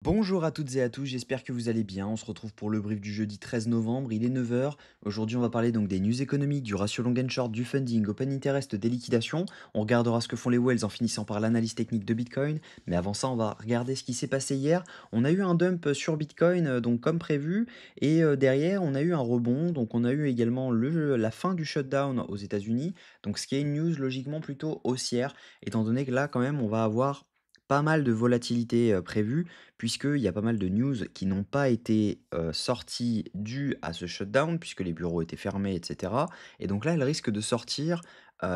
Bonjour à toutes et à tous, j'espère que vous allez bien. On se retrouve pour le brief du jeudi 13 novembre, il est 9 heures. Aujourd'hui, on va parler donc des news économiques, du ratio long and short, du funding, open interest, des liquidations. On regardera ce que font les whales en finissant par l'analyse technique de Bitcoin. Mais avant ça, on va regarder ce qui s'est passé hier. On a eu un dump sur Bitcoin, donc comme prévu, et derrière, on a eu un rebond. Donc on a eu également la fin du shutdown aux États-Unis. Donc ce qui est une news logiquement plutôt haussière, étant donné que là, quand même, on va avoir pas mal de volatilité prévue puisqu'il y a pas mal de news qui n'ont pas été, sorties dues à ce shutdown, puisque les bureaux étaient fermés et cetera, et donc là, elles risquent de sortir,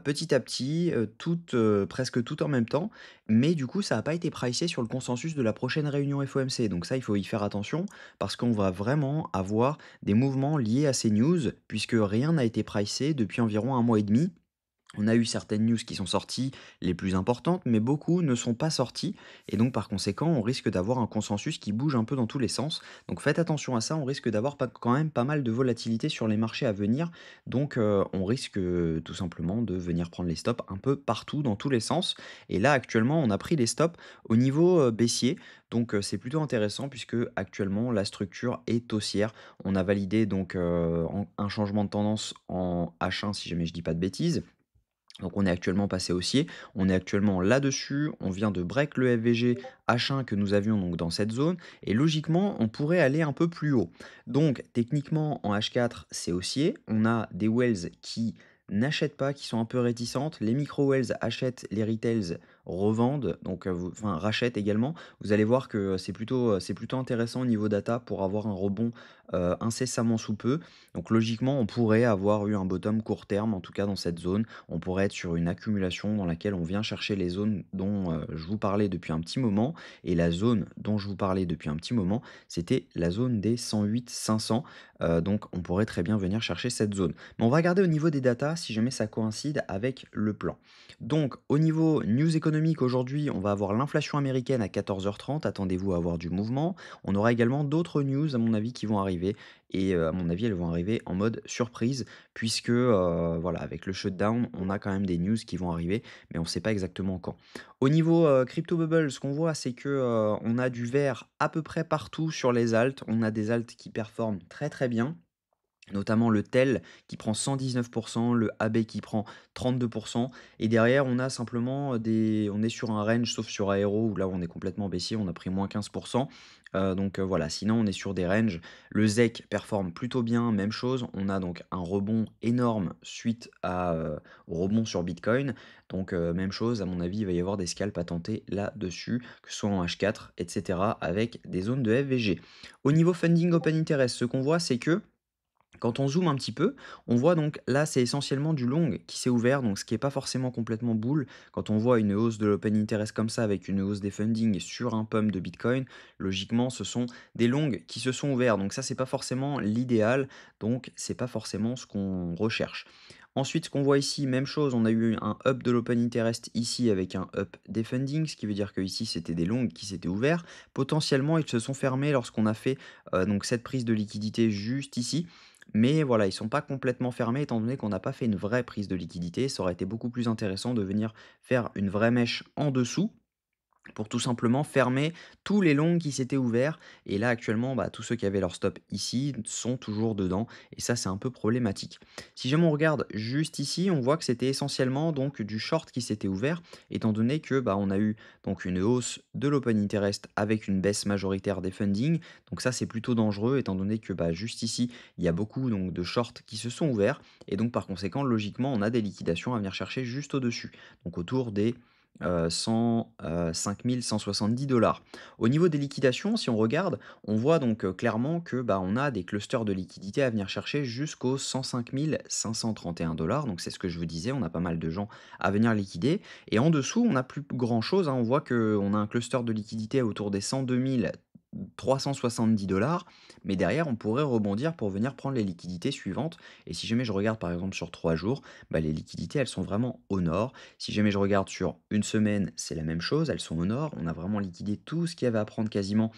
petit à petit, toutes, presque toutes en même temps, mais du coup, ça n'a pas été pricé sur le consensus de la prochaine réunion FOMC, donc ça, il faut y faire attention parce qu'on va vraiment avoir des mouvements liés à ces news, puisque rien n'a été pricé depuis environ un mois et demi. On a eu certaines news qui sont sorties, les plus importantes, mais beaucoup ne sont pas sorties. Et donc, par conséquent, on risque d'avoir un consensus qui bouge un peu dans tous les sens. Donc, faites attention à ça. On risque d'avoir quand même pas mal de volatilité sur les marchés à venir. Donc, on risque tout simplement de venir prendre les stops un peu partout, dans tous les sens. Et là, actuellement, on a pris les stops au niveau baissier. Donc, c'est plutôt intéressant puisque actuellement, la structure est haussière. On a validé donc un changement de tendance en H1, si jamais je dis pas de bêtises. Donc on est actuellement passé haussier, on est actuellement là-dessus, on vient de break le FVG H1 que nous avions donc dans cette zone, et logiquement on pourrait aller un peu plus haut. Donc techniquement en H4 c'est haussier, on a des wells qui n'achètent pas, qui sont un peu réticentes, les micro wells achètent, les retails revendent, donc enfin rachètent également. Vous allez voir que c'est plutôt intéressant au niveau data pour avoir un rebond incessamment sous peu. Donc logiquement on pourrait avoir eu un bottom court terme en tout cas dans cette zone, on pourrait être sur une accumulation dans laquelle on vient chercher les zones dont je vous parlais depuis un petit moment. Et la zone dont je vous parlais depuis un petit moment, c'était la zone des 108 500. Donc on pourrait très bien venir chercher cette zone. Mais on va regarder au niveau des datas si jamais ça coïncide avec le plan. Donc au niveau news économique aujourd'hui, on va avoir l'inflation américaine à 14h30. Attendez-vous à avoir du mouvement. On aura également d'autres news à mon avis qui vont arriver. Et à mon avis, elles vont arriver en mode surprise puisque voilà, avec le shutdown, on a quand même des news qui vont arriver, mais on ne sait pas exactement quand. Au niveau crypto bubble, ce qu'on voit, c'est que on a du vert à peu près partout sur les alts. On a des alts qui performent très très bien. Notamment le TEL qui prend 119%, le AB qui prend 32%, et derrière on a simplement on est sur un range, sauf sur Aero où là on est complètement baissier, on a pris moins 15%. Donc voilà, sinon on est sur des ranges. Le ZEC performe plutôt bien, même chose, on a donc un rebond énorme suite au rebond sur Bitcoin. Donc même chose, à mon avis il va y avoir des scalps à tenter là-dessus, que ce soit en H4, etc. avec des zones de FVG. Au niveau funding open interest, ce qu'on voit c'est que quand on zoome un petit peu, on voit donc là, c'est essentiellement du long qui s'est ouvert, donc ce qui est pas forcément complètement bull. Quand on voit une hausse de l'open interest comme ça, avec une hausse des funding sur un pump de Bitcoin, logiquement, ce sont des longs qui se sont ouverts. Donc ça, c'est pas forcément l'idéal, donc c'est pas forcément ce qu'on recherche. Ensuite, ce qu'on voit ici, même chose, on a eu un up de l'open interest ici avec un up des funding, ce qui veut dire que ici c'était des longs qui s'étaient ouverts. Potentiellement, ils se sont fermés lorsqu'on a fait donc cette prise de liquidité juste ici. Mais voilà, ils sont pas complètement fermés étant donné qu'on n'a pas fait une vraie prise de liquidité. Ça aurait été beaucoup plus intéressant de venir faire une vraie mèche en dessous pour tout simplement fermer tous les longs qui s'étaient ouverts. Et là, actuellement, bah, tous ceux qui avaient leur stop ici sont toujours dedans. Et ça, c'est un peu problématique. Si jamais on regarde juste ici, on voit que c'était essentiellement donc du short qui s'était ouvert, étant donné que bah, on a eu donc une hausse de l'open interest avec une baisse majoritaire des funding. Donc ça, c'est plutôt dangereux, étant donné que bah, juste ici, il y a beaucoup donc, de shorts qui se sont ouverts. Et donc, par conséquent, logiquement, on a des liquidations à venir chercher juste au-dessus. Donc autour des 5 170 $. Au niveau des liquidations, si on regarde, on voit donc clairement que bah, on a des clusters de liquidités à venir chercher jusqu'aux 105 531 $. Donc c'est ce que je vous disais, on a pas mal de gens à venir liquider. Et en dessous, on n'a plus grand chose, hein. On voit qu'on a un cluster de liquidité autour des 102 370 $, mais derrière, on pourrait rebondir pour venir prendre les liquidités suivantes. Et si jamais je regarde par exemple sur 3 jours, bah, les liquidités, elles sont vraiment au nord. Si jamais je regarde sur une semaine, c'est la même chose, elles sont au nord. On a vraiment liquidé tout ce qu'il y avait à prendre quasiment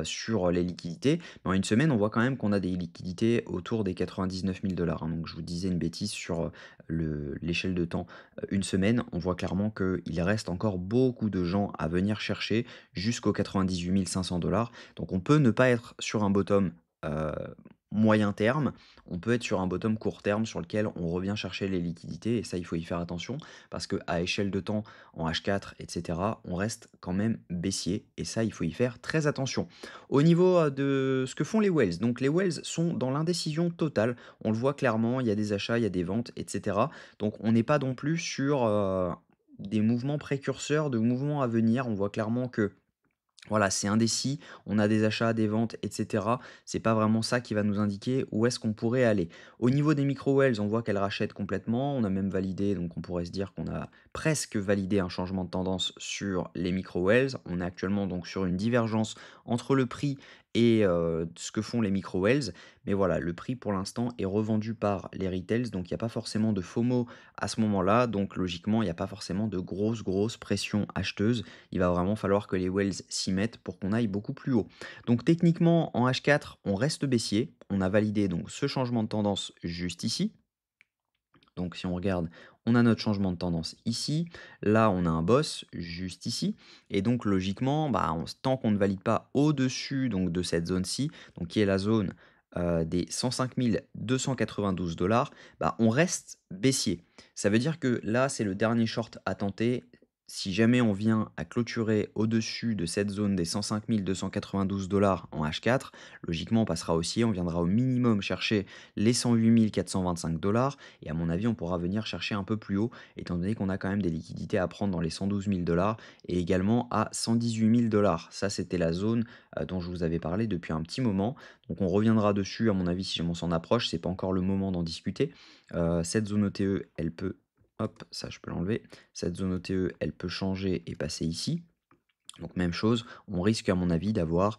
sur les liquidités. Mais en une semaine, on voit quand même qu'on a des liquidités autour des 99 000 $. Donc je vous disais une bêtise sur l'échelle de temps. Une semaine, on voit clairement qu'il reste encore beaucoup de gens à venir chercher jusqu'aux 98 500 $. Donc on peut ne pas être sur un bottom euh, moyen terme, on peut être sur un bottom court terme sur lequel on revient chercher les liquidités et ça il faut y faire attention parce que à échelle de temps en H4 etc on reste quand même baissier et ça il faut y faire très attention. Au niveau de ce que font les whales, donc les whales sont dans l'indécision totale, on le voit clairement, il y a des achats, il y a des ventes etc. Donc on n'est pas non plus sur des mouvements précurseurs de mouvements à venir, on voit clairement que voilà, c'est indécis, on a des achats, des ventes, et cetera. C'est pas vraiment ça qui va nous indiquer où est-ce qu'on pourrait aller. Au niveau des micro-wells, on voit qu'elles rachètent complètement. On a même validé, donc on pourrait se dire qu'on a presque validé un changement de tendance sur les micro-wells. On est actuellement donc sur une divergence entre le prix et ce que font les micro-wells. Mais voilà, le prix pour l'instant est revendu par les retails, donc il n'y a pas forcément de FOMO à ce moment-là. Donc logiquement, il n'y a pas forcément de grosse pression acheteuse. Il va vraiment falloir que les wells s'y mettent pour qu'on aille beaucoup plus haut. Donc techniquement, en H4, on reste baissier. On a validé donc ce changement de tendance juste ici. Donc si on regarde, on a notre changement de tendance ici. Là, on a un boss juste ici. Et donc logiquement, bah, tant qu'on ne valide pas au-dessus donc, de cette zone-ci, donc qui est la zone des 105 292 $, bah, on reste baissier. Ça veut dire que là, c'est le dernier short à tenter. Si jamais on vient à clôturer au-dessus de cette zone des 105 292 $ en H4, logiquement, on passera aussi, on viendra au minimum chercher les 108 425 $. Et à mon avis, on pourra venir chercher un peu plus haut, étant donné qu'on a quand même des liquidités à prendre dans les 112 000 $ et également à 118 000 $. Ça, c'était la zone dont je vous avais parlé depuis un petit moment. Donc on reviendra dessus, à mon avis, si on s'en approche. C'est pas encore le moment d'en discuter. Cette zone OTE, elle peut... Hop, ça je peux l'enlever. Cette zone OTE, elle peut changer et passer ici. Donc même chose, on risque à mon avis d'avoir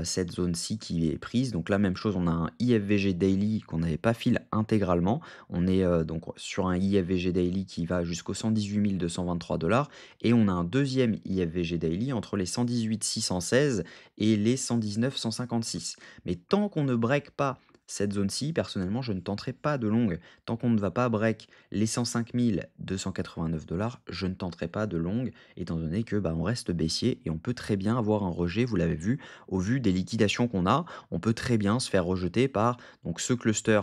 cette zone-ci qui est prise. Donc là, même chose, on a un IFVG Daily qu'on n'avait pas fil intégralement. On est donc sur un IFVG Daily qui va jusqu'aux 118 223 $ et on a un deuxième IFVG Daily entre les 118 616 et les 119 156. Mais tant qu'on ne break pas cette zone-ci, personnellement, je ne tenterai pas de longue. Tant qu'on ne va pas break les 105 289 $, je ne tenterai pas de longue étant donné que bah, on reste baissier et on peut très bien avoir un rejet, vous l'avez vu, au vu des liquidations qu'on a, on peut très bien se faire rejeter par donc ce cluster,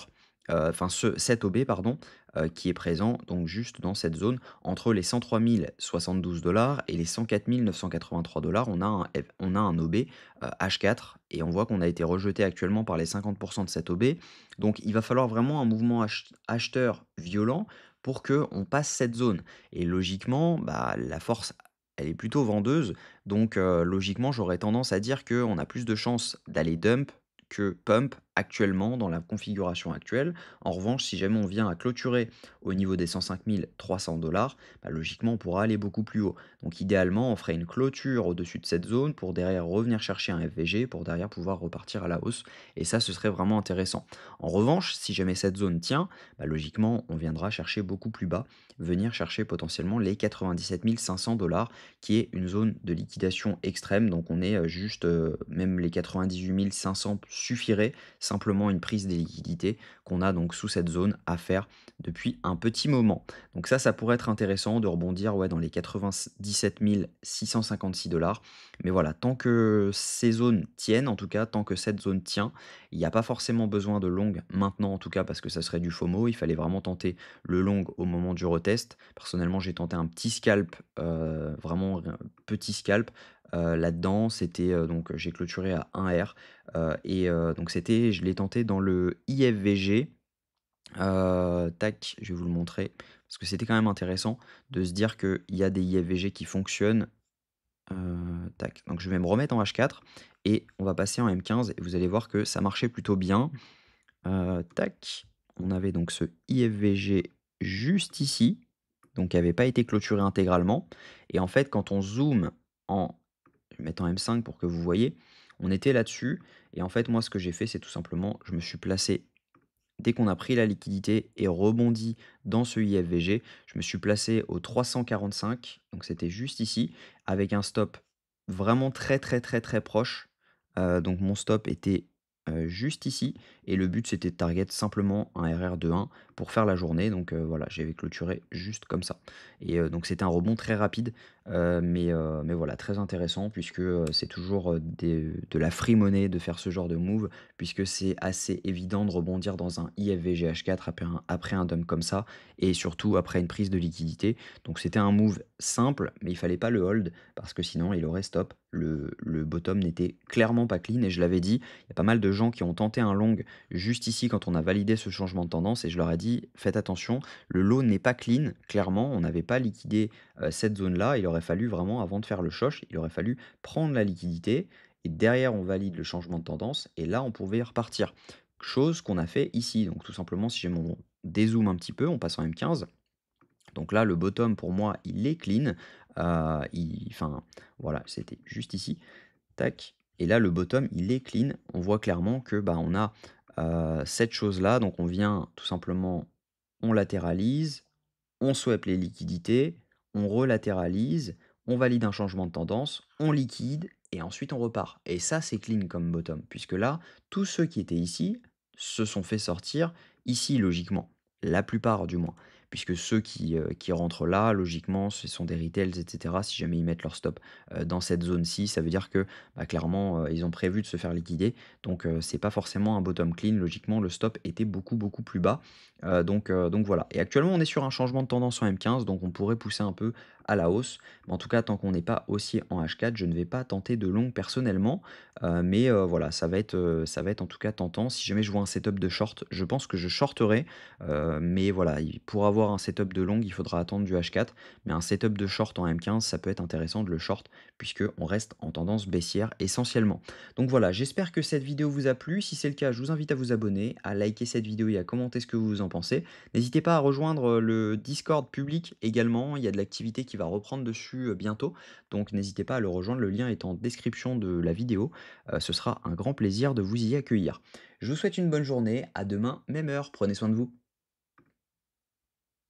cet OB pardon, qui est présent donc juste dans cette zone entre les 103 072 $ et les 104 983 $. On a un OB H4 et on voit qu'on a été rejeté actuellement par les 50% de cet OB. Donc il va falloir vraiment un mouvement acheteur violent pour que on passe cette zone. Et logiquement, bah, la force, elle est plutôt vendeuse. Donc, logiquement, j'aurais tendance à dire qu'on a plus de chances d'aller dump que pump actuellement dans la configuration actuelle. En revanche, si jamais on vient à clôturer au niveau des 105 300 $, bah, logiquement, on pourra aller beaucoup plus haut. Donc, idéalement, on ferait une clôture au-dessus de cette zone pour derrière revenir chercher un FVG pour derrière pouvoir repartir à la hausse. Et ça, ce serait vraiment intéressant. En revanche, si jamais cette zone tient, bah, logiquement, on viendra chercher beaucoup plus bas, venir chercher potentiellement les 97 500 $, qui est une zone de liquidation extrême. Donc on est juste, même les 98 500 suffirait, simplement une prise des liquidités qu'on a donc sous cette zone à faire depuis un petit moment. Donc ça pourrait être intéressant de rebondir ouais, dans les 97 656 $. Mais voilà, tant que ces zones tiennent, en tout cas, tant que cette zone tient, il n'y a pas forcément besoin de long maintenant, en tout cas, parce que ça serait du FOMO. Il fallait vraiment tenter le long au moment du retest. Personnellement, j'ai tenté un petit scalp, vraiment petit scalp. Là-dedans, c'était donc j'ai clôturé à 1 R et donc c'était je l'ai tenté dans le IFVG. Tac, je vais vous le montrer parce que c'était quand même intéressant de se dire qu'il y a des IFVG qui fonctionnent. Tac, donc je vais me remettre en H4 et on va passer en M15 et vous allez voir que ça marchait plutôt bien. Tac, on avait donc ce IFVG juste ici, donc qui n'avait pas été clôturé intégralement. Et en fait, quand on zoome en, je vais mettre en M5 pour que vous voyez, On était là-dessus et en fait, moi, ce que j'ai fait, c'est tout simplement, je me suis placé dès qu'on a pris la liquidité et rebondi dans ce IFVG, je me suis placé au 345, donc c'était juste ici, avec un stop vraiment très, très, très, très proche. Donc mon stop était, juste ici et le but c'était de target simplement un RR de 1 pour faire la journée. Donc voilà, j'avais clôturé juste comme ça et donc c'était un rebond très rapide, mais voilà, très intéressant puisque, c'est toujours, des de la free money de faire ce genre de move puisque c'est assez évident de rebondir dans un IFVG H4 après un dump comme ça et surtout après une prise de liquidité. Donc c'était un move simple, mais il fallait pas le hold parce que sinon il aurait stop. Le bottom n'était clairement pas clean et je l'avais dit, il y a pas mal de gens qui ont tenté un long juste ici quand on a validé ce changement de tendance et je leur ai dit: «Faites attention, le low n'est pas clean, clairement, on n'avait pas liquidé, cette zone-là, il aurait fallu vraiment avant de faire le shosh, il aurait fallu prendre la liquidité et derrière on valide le changement de tendance et là on pouvait repartir. Chose qu'on a fait ici. Donc tout simplement si j'ai mon dézoom un petit peu, on passe en M15. Donc là le bottom pour moi il est clean, enfin voilà, c'était juste ici, tac et là le bottom il est clean. On voit clairement que, bah, on a, cette chose-là, donc on vient tout simplement, on latéralise, on swap les liquidités, on relatéralise, on valide un changement de tendance, on liquide et ensuite on repart. Et ça, c'est clean comme bottom, puisque là, tous ceux qui étaient ici se sont fait sortir ici, logiquement. La plupart, du moins. Puisque ceux qui rentrent là, logiquement, ce sont des retails, etc. Si jamais ils mettent leur stop dans cette zone-ci, ça veut dire que bah, clairement, ils ont prévu de se faire liquider. Donc, c'est pas forcément un bottom clean. Logiquement, le stop était beaucoup, beaucoup plus bas. Donc voilà. Et actuellement, on est sur un changement de tendance en M15, donc on pourrait pousser un peu à la hausse. Mais en tout cas, tant qu'on n'est pas haussier en H4, je ne vais pas tenter de long personnellement. Mais voilà, ça va être en tout cas tentant. Si jamais je vois un setup de short, je pense que je shorterai. Mais voilà, pour avoir un setup de long, il faudra attendre du H4. Mais un setup de short en M15, ça peut être intéressant de le short, puisqu'on reste en tendance baissière essentiellement. Donc voilà, j'espère que cette vidéo vous a plu. Si c'est le cas, je vous invite à vous abonner, à liker cette vidéo et à commenter ce que vous en pensez. N'hésitez pas à rejoindre le Discord public également. Il y a de l'activité qui va reprendre dessus bientôt. Donc n'hésitez pas à le rejoindre. Le lien est en description de la vidéo. Ce sera un grand plaisir de vous y accueillir. Je vous souhaite une bonne journée. À demain, même heure. Prenez soin de vous.